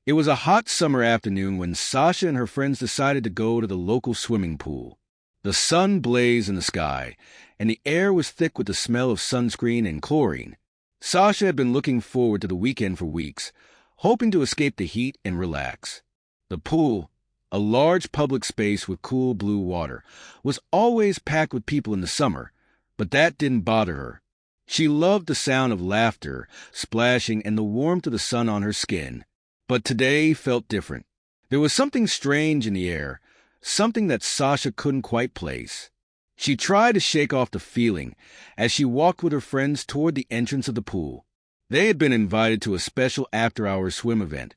It was a hot summer afternoon when Sasha and her friends decided to go to the local swimming pool. The sun blazed in the sky, and the air was thick with the smell of sunscreen and chlorine. Sasha had been looking forward to the weekend for weeks, hoping to escape the heat and relax. The pool, a large public space with cool blue water, was always packed with people in the summer, but that didn't bother her. She loved the sound of laughter, splashing, and the warmth of the sun on her skin. But today felt different. There was something strange in the air, something that Sasha couldn't quite place. She tried to shake off the feeling as she walked with her friends toward the entrance of the pool. They had been invited to a special after-hours swim event,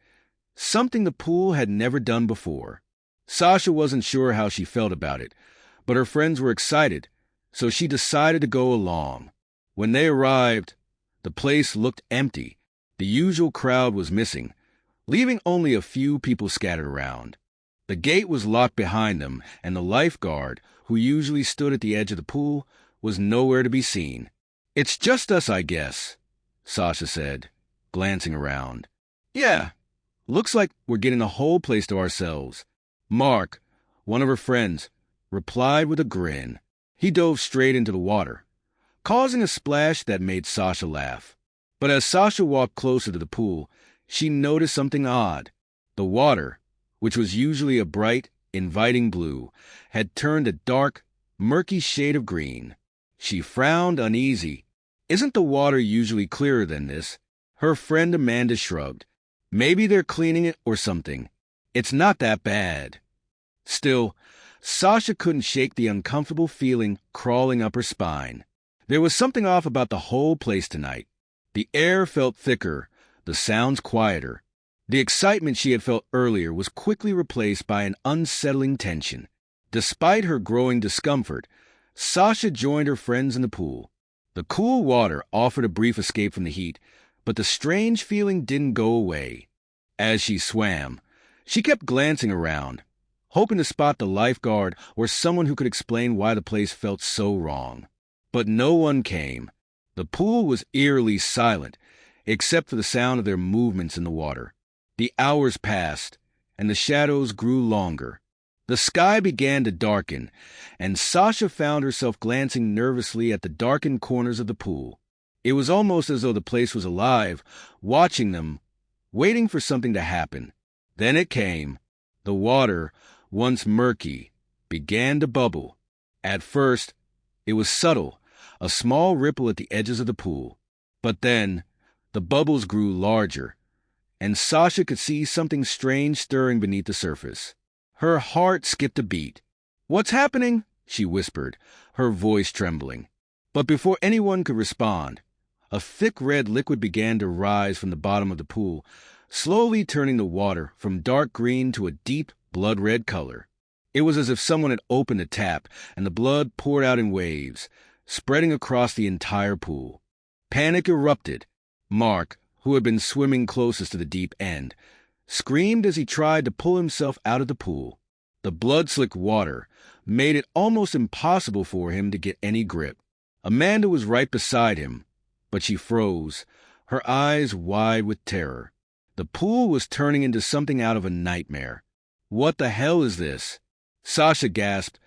something the pool had never done before. Sasha wasn't sure how she felt about it, but her friends were excited, so she decided to go along. When they arrived, the place looked empty. The usual crowd was missing, leaving only a few people scattered around. The gate was locked behind them, and the lifeguard, who usually stood at the edge of the pool, was nowhere to be seen. "It's just us, I guess," Sasha said, glancing around. "Yeah, looks like we're getting the whole place to ourselves." Mark, one of her friends, replied with a grin. He dove straight into the water, causing a splash that made Sasha laugh. But as Sasha walked closer to the pool, she noticed something odd. The water, which was usually a bright, inviting blue, had turned a dark, murky shade of green. She frowned uneasy. "Isn't the water usually clearer than this?" Her friend Amanda shrugged. "Maybe they're cleaning it or something. It's not that bad." Still, Sasha couldn't shake the uncomfortable feeling crawling up her spine. There was something off about the whole place tonight. The air felt thicker, the sounds quieter. The excitement she had felt earlier was quickly replaced by an unsettling tension. Despite her growing discomfort, Sasha joined her friends in the pool. The cool water offered a brief escape from the heat, but the strange feeling didn't go away. As she swam, she kept glancing around, hoping to spot the lifeguard or someone who could explain why the place felt so wrong. But no one came. The pool was eerily silent, except for the sound of their movements in the water. The hours passed, and the shadows grew longer. The sky began to darken, and Sasha found herself glancing nervously at the darkened corners of the pool. It was almost as though the place was alive, watching them, waiting for something to happen. Then it came. The water, once murky, began to bubble. At first, it was subtle, a small ripple at the edges of the pool. But then, the bubbles grew larger, and Sasha could see something strange stirring beneath the surface. Her heart skipped a beat. "What's happening?" she whispered, her voice trembling. But before anyone could respond, a thick red liquid began to rise from the bottom of the pool, slowly turning the water from dark green to a deep blood-red color. It was as if someone had opened a tap, and the blood poured out in waves, spreading across the entire pool. Panic erupted. Mark, who had been swimming closest to the deep end, screamed as he tried to pull himself out of the pool. The blood-slicked water made it almost impossible for him to get any grip. Amanda was right beside him, but she froze, her eyes wide with terror. The pool was turning into something out of a nightmare. "What the hell is this?" Sasha gasped,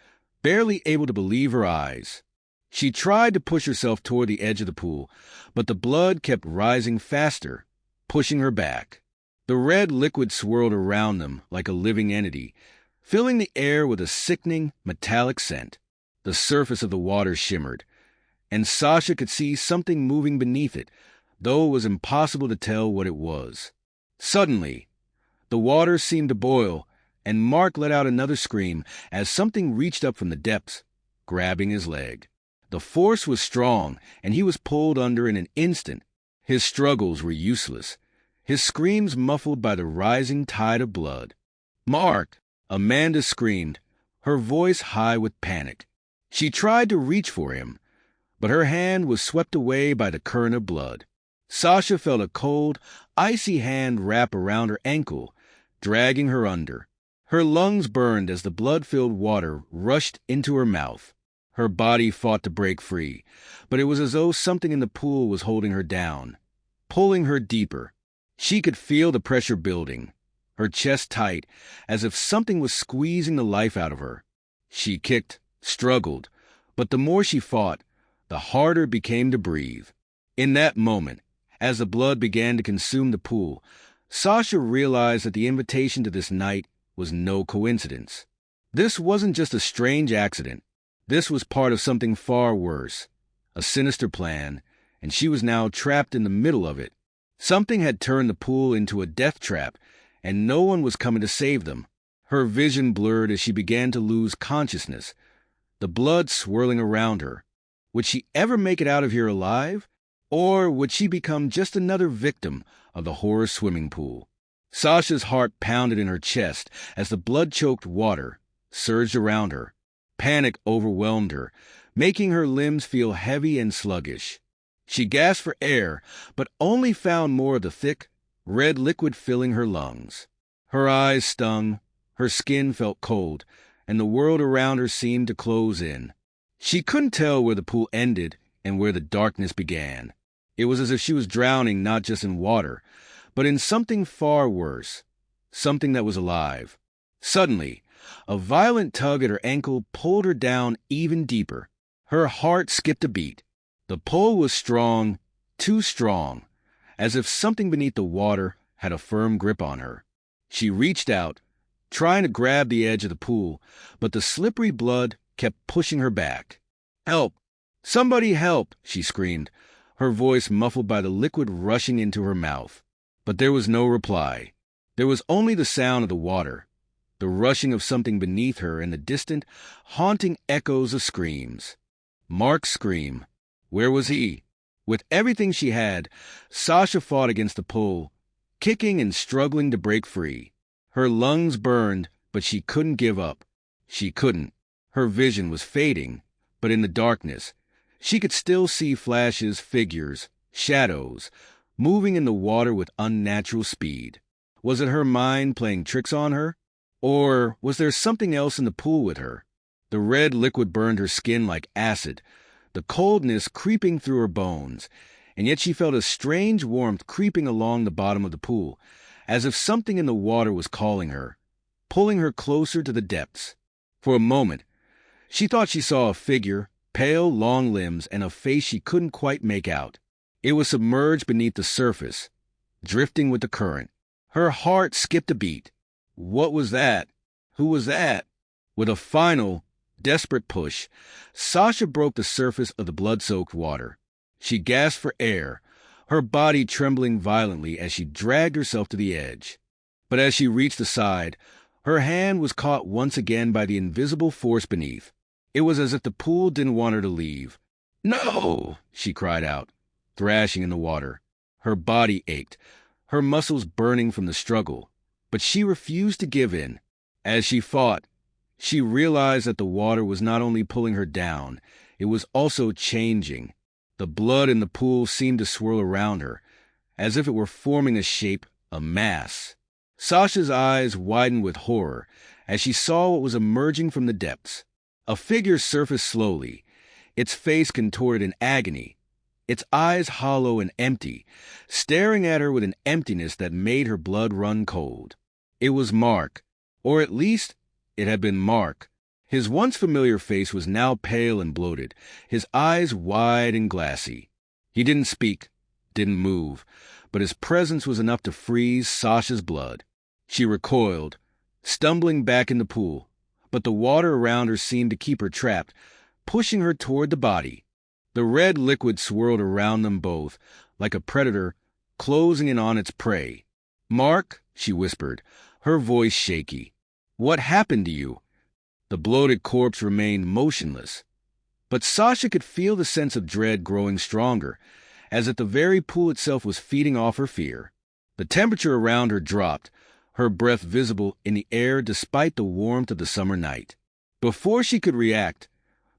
barely able to believe her eyes. She tried to push herself toward the edge of the pool, but the blood kept rising faster, pushing her back. The red liquid swirled around them like a living entity, filling the air with a sickening, metallic scent. The surface of the water shimmered, and Sasha could see something moving beneath it, though it was impossible to tell what it was. Suddenly, the water seemed to boil, and Mark let out another scream as something reached up from the depths, grabbing his leg. The force was strong, and he was pulled under in an instant. His struggles were useless, his screams muffled by the rising tide of blood. "Mark!" Amanda screamed, her voice high with panic. She tried to reach for him, but her hand was swept away by the current of blood. Sasha felt a cold, icy hand wrap around her ankle, dragging her under. Her lungs burned as the blood-filled water rushed into her mouth. Her body fought to break free, but it was as though something in the pool was holding her down, pulling her deeper. She could feel the pressure building, her chest tight, as if something was squeezing the life out of her. She kicked, struggled, but the more she fought, the harder it became to breathe. In that moment, as the blood began to consume the pool, Sasha realized that the invitation to this night was no coincidence. This wasn't just a strange accident. This was part of something far worse, a sinister plan, and she was now trapped in the middle of it. Something had turned the pool into a death trap, and no one was coming to save them. Her vision blurred as she began to lose consciousness, the blood swirling around her. Would she ever make it out of here alive? Or would she become just another victim of the horror swimming pool? Sasha's heart pounded in her chest as the blood-choked water surged around her. Panic overwhelmed her, making her limbs feel heavy and sluggish. She gasped for air, but only found more of the thick, red liquid filling her lungs. Her eyes stung, her skin felt cold, and the world around her seemed to close in. She couldn't tell where the pool ended and where the darkness began. It was as if she was drowning not just in water, but in something far worse, something that was alive. Suddenly, a violent tug at her ankle pulled her down even deeper. Her heart skipped a beat. The pull was strong, too strong, as if something beneath the water had a firm grip on her. She reached out, trying to grab the edge of the pool, but the slippery blood kept pushing her back. "Help! Somebody help!" she screamed, her voice muffled by the liquid rushing into her mouth. But there was no reply. There was only the sound of the water, the rushing of something beneath her, and the distant, haunting echoes of screams. Mark's scream. Where was he? With everything she had, Sasha fought against the pull, kicking and struggling to break free. Her lungs burned, but she couldn't give up. She couldn't. Her vision was fading, but in the darkness, she could still see flashes, figures, shadows, moving in the water with unnatural speed. Was it her mind playing tricks on her? Or was there something else in the pool with her? The red liquid burned her skin like acid, the coldness creeping through her bones, and yet she felt a strange warmth creeping along the bottom of the pool, as if something in the water was calling her, pulling her closer to the depths. For a moment, she thought she saw a figure, pale, long limbs, and a face she couldn't quite make out. It was submerged beneath the surface, drifting with the current. Her heart skipped a beat. What was that? Who was that? With a final, desperate push, Sasha broke the surface of the blood-soaked water. She gasped for air, her body trembling violently as she dragged herself to the edge. But as she reached the side, her hand was caught once again by the invisible force beneath. It was as if the pool didn't want her to leave. "No!" she cried out, thrashing in the water. Her body ached, her muscles burning from the struggle, but she refused to give in. As she fought, she realized that the water was not only pulling her down, it was also changing. The blood in the pool seemed to swirl around her, as if it were forming a shape, a mass. Sasha's eyes widened with horror as she saw what was emerging from the depths. A figure surfaced slowly, its face contorted in agony, its eyes hollow and empty, staring at her with an emptiness that made her blood run cold. It was Mark, or at least it had been Mark. His once familiar face was now pale and bloated, his eyes wide and glassy. He didn't speak, didn't move, but his presence was enough to freeze Sasha's blood. She recoiled, stumbling back in the pool, but the water around her seemed to keep her trapped, pushing her toward the body. The red liquid swirled around them both, like a predator closing in on its prey. "Mark," she whispered, her voice shaky. "What happened to you?" The bloated corpse remained motionless, but Sasha could feel the sense of dread growing stronger, as if the very pool itself was feeding off her fear. The temperature around her dropped, her breath visible in the air despite the warmth of the summer night. Before she could react,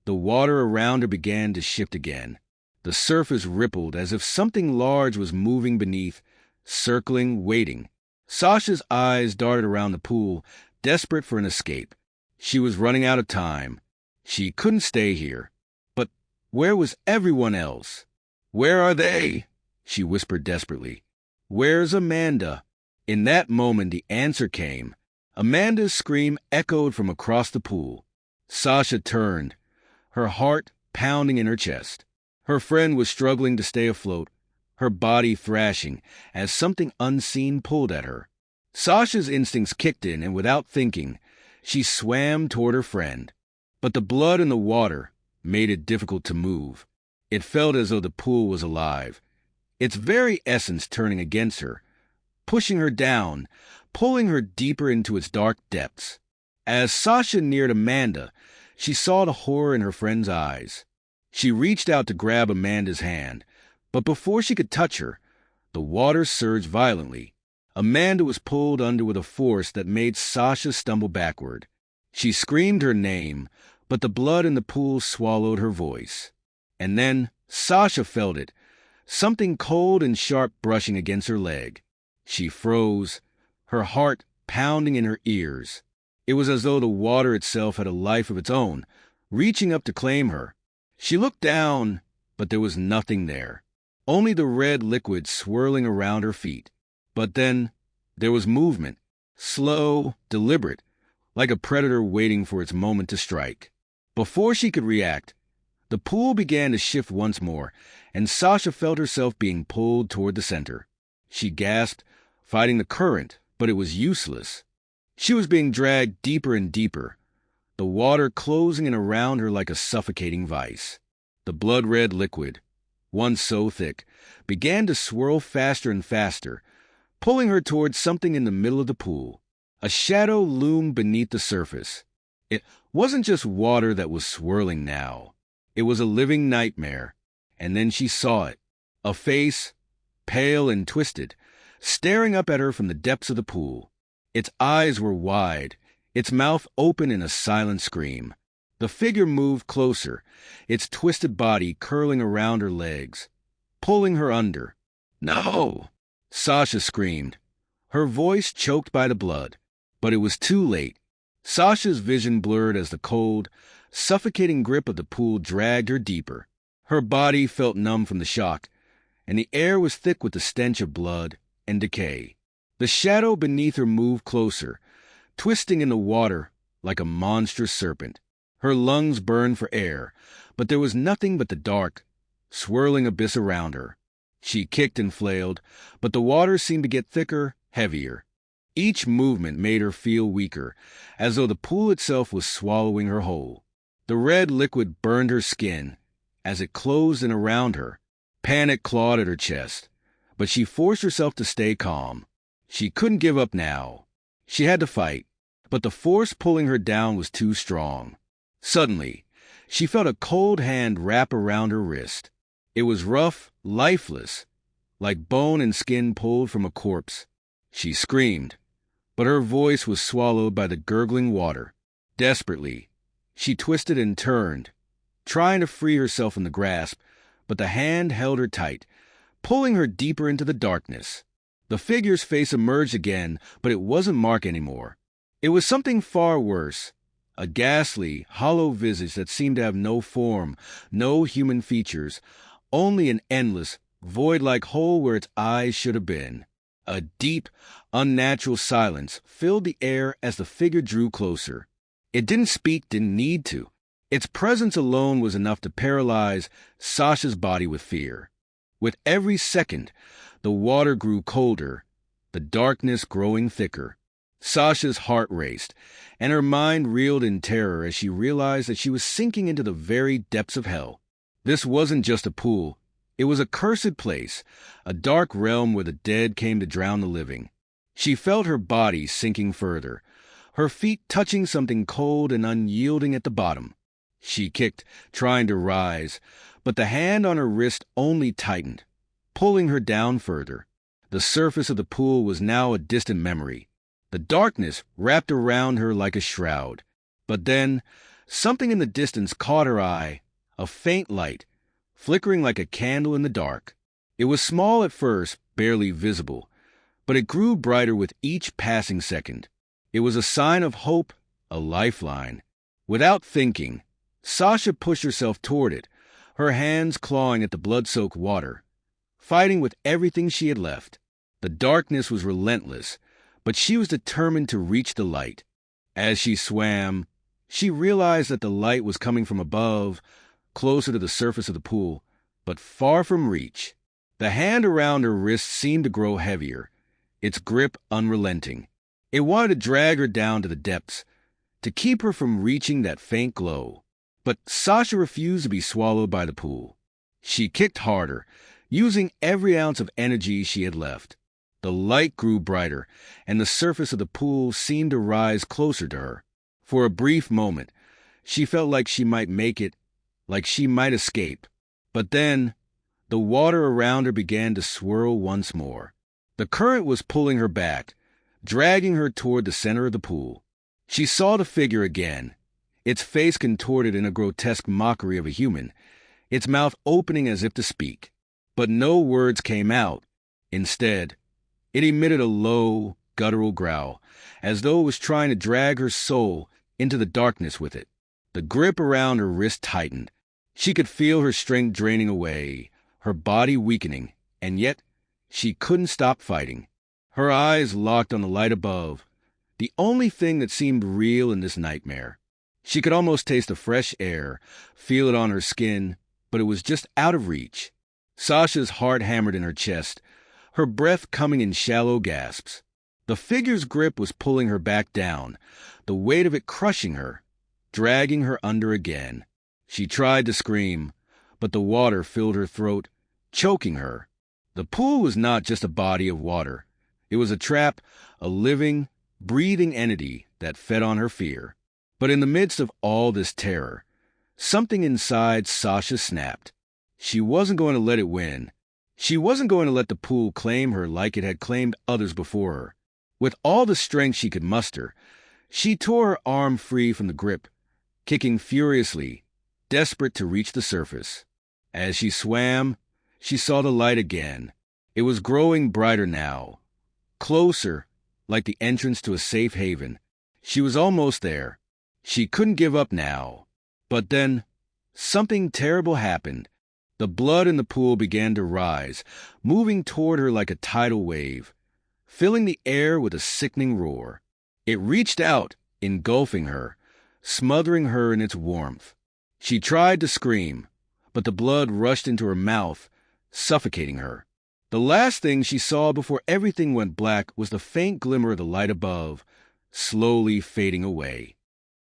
the water around her began to shift again. The surface rippled as if something large was moving beneath, circling, waiting. Sasha's eyes darted around the pool, desperate for an escape. She was running out of time. She couldn't stay here. But where was everyone else? "Where are they?" she whispered desperately. "Where's Amanda?" In that moment, the answer came. Amanda's scream echoed from across the pool. Sasha turned, her heart pounding in her chest. Her friend was struggling to stay afloat, her body thrashing as something unseen pulled at her. Sasha's instincts kicked in, and without thinking, she swam toward her friend. But the blood in the water made it difficult to move. It felt as though the pool was alive, its very essence turning against her, pushing her down, pulling her deeper into its dark depths. As Sasha neared Amanda, she saw the horror in her friend's eyes. She reached out to grab Amanda's hand, but before she could touch her, the water surged violently. Amanda was pulled under with a force that made Sasha stumble backward. She screamed her name, but the blood in the pool swallowed her voice. And then Sasha felt it, something cold and sharp brushing against her leg. She froze, her heart pounding in her ears. It was as though the water itself had a life of its own, reaching up to claim her. She looked down, but there was nothing there, only the red liquid swirling around her feet. But then there was movement, slow, deliberate, like a predator waiting for its moment to strike. Before she could react, the pool began to shift once more, and Sasha felt herself being pulled toward the center. She gasped, fighting the current, but it was useless. She was being dragged deeper and deeper, the water closing in around her like a suffocating vice. The blood-red liquid, once so thick, began to swirl faster and faster, pulling her towards something in the middle of the pool. A shadow loomed beneath the surface. It wasn't just water that was swirling now. It was a living nightmare. And then she saw it. A face, pale and twisted, staring up at her from the depths of the pool. Its eyes were wide, its mouth open in a silent scream. The figure moved closer, its twisted body curling around her legs, pulling her under. "No!" Sasha screamed, her voice choked by the blood. But it was too late. Sasha's vision blurred as the cold, suffocating grip of the pool dragged her deeper. Her body felt numb from the shock, and the air was thick with the stench of blood and decay. The shadow beneath her moved closer, twisting in the water like a monstrous serpent. Her lungs burned for air, but there was nothing but the dark, swirling abyss around her. She kicked and flailed, but the water seemed to get thicker, heavier. Each movement made her feel weaker, as though the pool itself was swallowing her whole. The red liquid burned her skin as it closed in around her. Panic clawed at her chest, but she forced herself to stay calm. She couldn't give up now. She had to fight, but the force pulling her down was too strong. Suddenly, she felt a cold hand wrap around her wrist. It was rough, lifeless, like bone and skin pulled from a corpse. She screamed, but her voice was swallowed by the gurgling water. Desperately, she twisted and turned, trying to free herself from the grasp, but the hand held her tight, pulling her deeper into the darkness. The figure's face emerged again, but it wasn't Mark anymore. It was something far worse, a ghastly, hollow visage that seemed to have no form, no human features, only an endless, void-like hole where its eyes should have been. A deep, unnatural silence filled the air as the figure drew closer. It didn't speak, didn't need to. Its presence alone was enough to paralyze Sasha's body with fear. With every second, the water grew colder, the darkness growing thicker. Sasha's heart raced, and her mind reeled in terror as she realized that she was sinking into the very depths of hell. This wasn't just a pool. It was a cursed place, a dark realm where the dead came to drown the living. She felt her body sinking further, her feet touching something cold and unyielding at the bottom. She kicked, trying to rise, but the hand on her wrist only tightened, pulling her down further. The surface of the pool was now a distant memory. The darkness wrapped around her like a shroud. But then, something in the distance caught her eye, a faint light, flickering like a candle in the dark. It was small at first, barely visible, but it grew brighter with each passing second. It was a sign of hope, a lifeline. Without thinking, Sasha pushed herself toward it, her hands clawing at the blood-soaked water, fighting with everything she had left. The The darkness was relentless, but she was determined to reach the light. As she swam, she realized that the light was coming from above, closer to the surface of the pool, but far from reach. The hand around her wrist seemed to grow heavier, its grip unrelenting. It wanted to drag her down to the depths, to keep her from reaching that faint glow. But Sasha refused to be swallowed by the pool. She kicked harder, using every ounce of energy she had left. The light grew brighter, and the surface of the pool seemed to rise closer to her. For a brief moment, she felt like she might make it, like she might escape. But then, the water around her began to swirl once more. The current was pulling her back, dragging her toward the center of the pool. She saw the figure again, its face contorted in a grotesque mockery of a human, its mouth opening as if to speak. But no words came out. Instead, it emitted a low, guttural growl, as though it was trying to drag her soul into the darkness with it. The grip around her wrist tightened. She could feel her strength draining away, her body weakening, and yet she couldn't stop fighting. Her eyes locked on the light above, the only thing that seemed real in this nightmare. She could almost taste the fresh air, feel it on her skin, but it was just out of reach. Sasha's heart hammered in her chest, her breath coming in shallow gasps. The figure's grip was pulling her back down, the weight of it crushing her, dragging her under again. She tried to scream, but the water filled her throat, choking her. The pool was not just a body of water. It was a trap, a living, breathing entity that fed on her fear. But in the midst of all this terror, something inside Sasha snapped. She wasn't going to let it win. She wasn't going to let the pool claim her like it had claimed others before her. With all the strength she could muster, she tore her arm free from the grip, kicking furiously, desperate to reach the surface. As she swam, she saw the light again. It was growing brighter now, closer, like the entrance to a safe haven. She was almost there. She couldn't give up now. But then, something terrible happened. The blood in the pool began to rise, moving toward her like a tidal wave, filling the air with a sickening roar. It reached out, engulfing her, smothering her in its warmth. She tried to scream, but the blood rushed into her mouth, suffocating her. The last thing she saw before everything went black was the faint glimmer of the light above, slowly fading away.